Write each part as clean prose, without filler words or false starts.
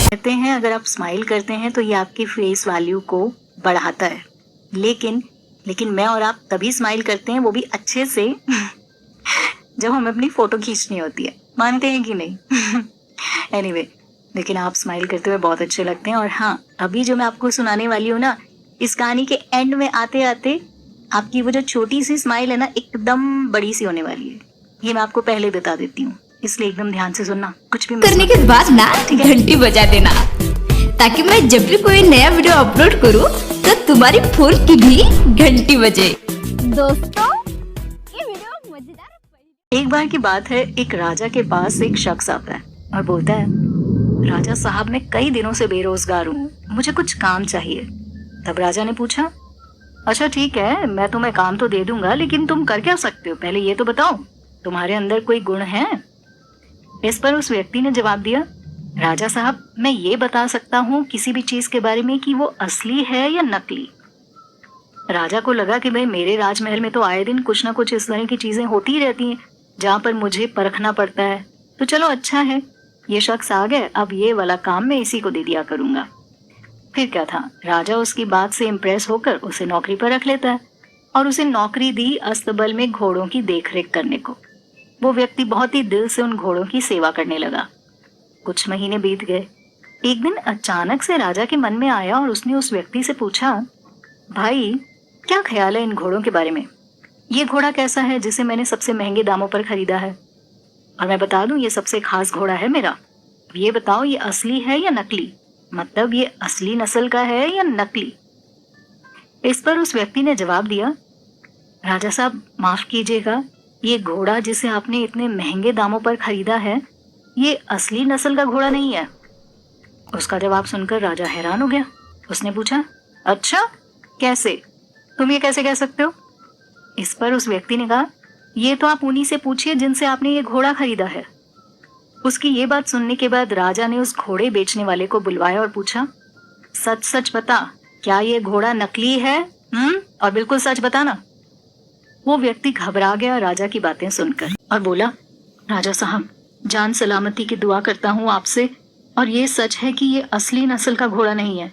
कहते हैं अगर आप स्माइल करते हैं तो ये आपकी फेस वैल्यू को बढ़ाता है, लेकिन मैं और आप तभी स्माइल करते हैं, वो भी अच्छे से जब हमें अपनी फोटो खींचनी होती है। मानते हैं कि नहीं? एनीवे, लेकिन आप स्माइल करते हुए बहुत अच्छे लगते हैं। और हाँ, अभी जो मैं आपको सुनाने वाली हूँ ना, इस कहानी के एंड में आते आते आपकी वो जो छोटी सी स्माइल है ना, एकदम बड़ी सी होने वाली है। ये मैं आपको पहले बता देती हूँ, इसलिए एकदम ध्यान से सुनना, कुछ भी करने के बाद ना घंटी बजा देना, ताकि मैं जब भी कोई नया वीडियो अपलोड करूँ तो तुम्हारी फोन की भी घंटी बजे। दोस्तों, ये वीडियो मजेदार। एक बार की बात है, एक राजा के पास एक शख्स आता है और बोलता है, राजा साहब मैं कई दिनों से बेरोजगार हूँ, मुझे कुछ काम चाहिए। तब राजा ने पूछा, अच्छा ठीक है, मैं तुम्हें काम तो दे दूंगा, लेकिन तुम कर क्या सकते हो, पहले ये तो बताओ, तुम्हारे अंदर कोई गुण है? इस पर उस व्यक्ति ने जवाब दिया, राजा साहब मैं ये बता सकता हूँ किसी भी चीज के बारे में कि वो असली है या नकली। राजा को लगा कि भाई मेरे राजमहल में तो आए दिन कुछ ना कुछ इस तरह की चीजें होती रहती हैं जहाँ पर मुझे परखना पड़ता है, तो चलो अच्छा है, ये शख्स आ गए, अब ये वाला काम मैं इसी को दे दिया करूंगा। फिर क्या था, राजा उसकी बात से इम्प्रेस होकर उसे नौकरी पर रख लेता है और उसे नौकरी दी अस्तबल में घोड़ों की देखरेख करने को। वो व्यक्ति बहुत ही दिल से उन घोड़ों की सेवा करने लगा। कुछ महीने बीत गए। एक दिन अचानक से राजा के मन में आया और उसने उस व्यक्ति से पूछा, भाई क्या ख्याल है इन घोड़ों के बारे में? ये घोड़ा कैसा है जिसे मैंने सबसे महंगे दामों पर खरीदा है, और मैं बता दूं ये सबसे खास घोड़ा है मेरा। ये बताओ ये असली है या नकली, मतलब ये असली नस्ल का है या नकली? इस पर उस व्यक्ति ने जवाब दिया, राजा साहब माफ कीजिएगा, ये घोड़ा जिसे आपने इतने महंगे दामों पर खरीदा है, ये असली नस्ल का घोड़ा नहीं है। उसका जवाब सुनकर राजा हैरान हो गया। उसने पूछा, अच्छा कैसे, तुम ये कैसे कह सकते हो? इस पर उस व्यक्ति ने कहा, ये तो आप उन्हीं से पूछिए जिनसे आपने ये घोड़ा खरीदा है। उसकी ये बात सुनने के बाद राजा ने उस घोड़े बेचने वाले को बुलवाया और पूछा, सच सच बता, क्या ये घोड़ा नकली है? और बिल्कुल सच बताना। वो व्यक्ति घबरा गया राजा की बातें सुनकर और बोला, राजा साहब जान सलामती की दुआ करता हूँ आपसे, और ये सच है कि ये असली नस्ल का घोड़ा नहीं है।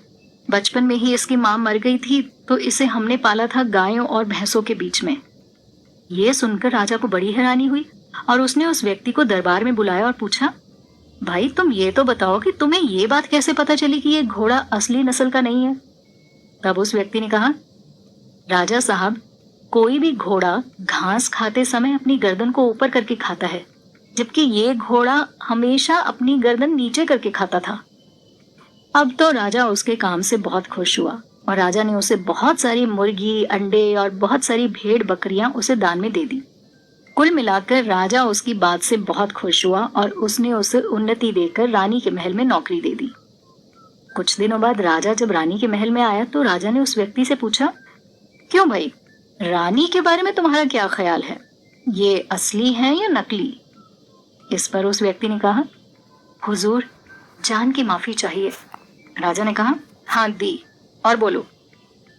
बचपन में ही इसकी माँ मर गई थी, तो इसे हमने पाला था गायों और भैंसों के बीच में। ये सुनकर राजा को बड़ी हैरानी हुई और उसने उस व्यक्ति को दरबार में बुलाया और पूछा, भाई तुम ये तो बताओ कि तुम्हें ये बात कैसे पता चली कि ये घोड़ा असली नस्ल का नहीं है? तब उस व्यक्ति ने कहा, राजा साहब कोई भी घोड़ा घास खाते समय अपनी गर्दन को ऊपर करके खाता है, जबकि ये घोड़ा हमेशा अपनी गर्दन नीचे करके खाता था। अब तो राजा उसके काम से बहुत खुश हुआ और राजा ने उसे बहुत सारी मुर्गी, अंडे और बहुत सारी भेड़ बकरियां उसे दान में दे दी। कुल मिलाकर राजा उसकी बात से बहुत खुश हुआ और उसने उसे उन्नति देकर रानी के महल में नौकरी दे दी। कुछ दिनों बाद राजा जब रानी के महल में आया तो राजा ने उस व्यक्ति से पूछा, क्यों भाई, रानी के बारे में तुम्हारा क्या ख्याल है, ये असली है या नकली? इस पर उस व्यक्ति ने कहा, हुजूर जान की माफी चाहिए। राजा ने कहा, हाँ दी, और बोलो।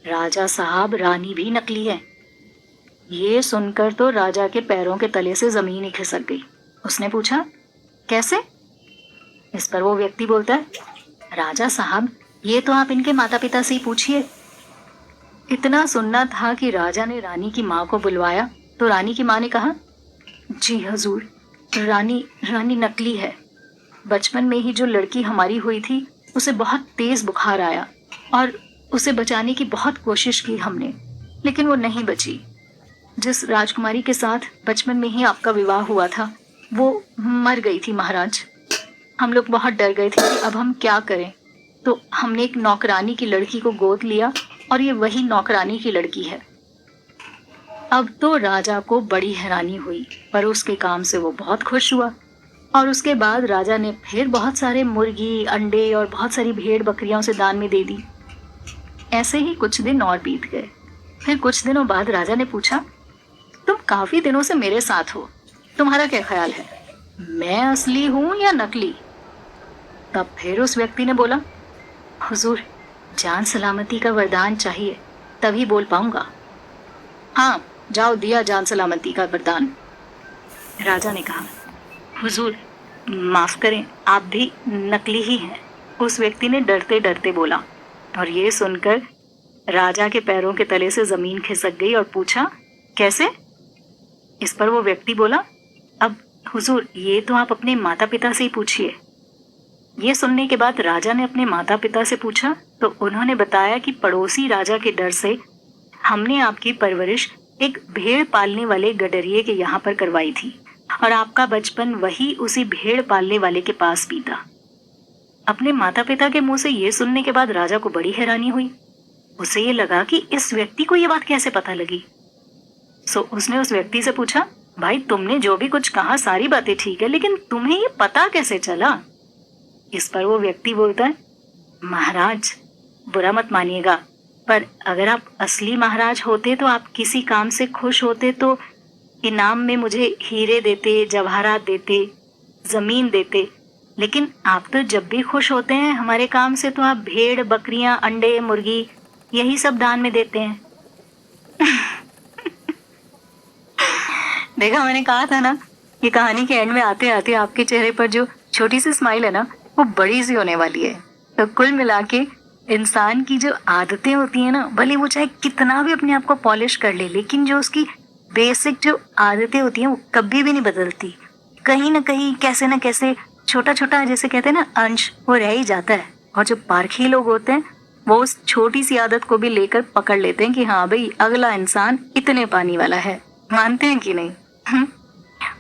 राजा साहब रानी भी नकली है। ये सुनकर तो राजा के पैरों के तले से जमीन ही खिसक गई। उसने पूछा, कैसे? इस पर वो व्यक्ति बोलता है, राजा साहब ये तो आप इनके माता पिता से ही पूछिए। इतना सुनना था कि राजा ने रानी की माँ को बुलवाया तो रानी की माँ ने कहा, जी हजूर, रानी नकली है। बचपन में ही जो लड़की हमारी हुई थी उसे बहुत तेज बुखार आया और उसे बचाने की बहुत कोशिश की हमने, लेकिन वो नहीं बची। जिस राजकुमारी के साथ बचपन में ही आपका विवाह हुआ था वो मर गई थी महाराज। हम लोग बहुत डर गए थे कि अब हम क्या करें, तो हमने एक नौकरानी की लड़की को गोद लिया और ये वही नौकरानी की लड़की है। अब तो राजा को बड़ी हैरानी हुई, पर उसके काम से वो बहुत खुश हुआ और उसके बाद राजा ने फिर बहुत सारे मुर्गी, अंडे और बहुत सारी भेड़ बकरियां उसे दान में दे दी। ऐसे ही कुछ दिन और बीत गए। फिर कुछ दिनों बाद राजा ने पूछा, तुम काफी दिनों से मेरे साथ हो, तुम्हारा क्या ख्याल है, मैं असली हूं या नकली? तब फिर उस व्यक्ति ने बोला, हुजूर जान सलामती का वरदान चाहिए, तभी बोल पाऊंगा। हाँ जाओ, दिया जान सलामती का वरदान। राजा ने कहा, हुजूर माफ करें, आप भी नकली ही हैं। उस व्यक्ति ने डरते डरते बोला। और ये सुनकर राजा के पैरों के तले से जमीन खिसक गई और पूछा, कैसे? इस पर वो व्यक्ति बोला, अब हुजूर, ये तो आप अपने माता पिता से ही पूछिए। ये सुनने के बाद राजा ने अपने माता पिता से पूछा तो उन्होंने बताया कि पड़ोसी राजा के डर से हमने आपकी परवरिश एक भेड़ पालने वाले गडरिये के यहाँ पर करवाई थी और आपका बचपन वही उसी भेड़ पालने वाले के पास बीता। अपने माता पिता के मुंह से ये सुनने के बाद राजा को बड़ी हैरानी हुई। उसे ये लगा कि इस व्यक्ति को ये बात कैसे पता लगी। सो उसने उस व्यक्ति से पूछा, भाई तुमने जो भी कुछ कहा सारी बातें ठीक है, लेकिन तुम्हें ये पता कैसे चला? इस पर वो व्यक्ति बोलता है, महाराज बुरा मत मानिएगा, पर अगर आप असली महाराज होते तो आप किसी काम से खुश होते तो इनाम में मुझे हीरे देते, जवाहरात देते, जमीन देते, लेकिन आप तो जब भी खुश होते हैं हमारे काम से तो आप भेड़, बकरियां, अंडे, मुर्गी यही सब दान में देते हैं। देखा, मैंने कहा था ना, ये कहानी के एंड में आते आते आपके चेहरे पर जो छोटी सी स्माइल है ना, वो बड़ी सी होने वाली है। तो कुल मिला के इंसान की जो आदतें होती हैं ना, भले वो चाहे कितना भी अपने आप को पॉलिश कर ले, लेकिन जो उसकी बेसिक जो आदतें होती हैं वो कभी भी नहीं बदलती। कहीं ना कहीं कैसे ना कैसे छोटा छोटा, जैसे कहते हैं ना, अंश वो रह ही जाता है। और जो पारखी लोग होते हैं वो उस छोटी सी आदत को भी लेकर पकड़ लेते हैं कि हाँ भाई, अगला इंसान इतने पानी वाला है। मानते हैं कि नहीं?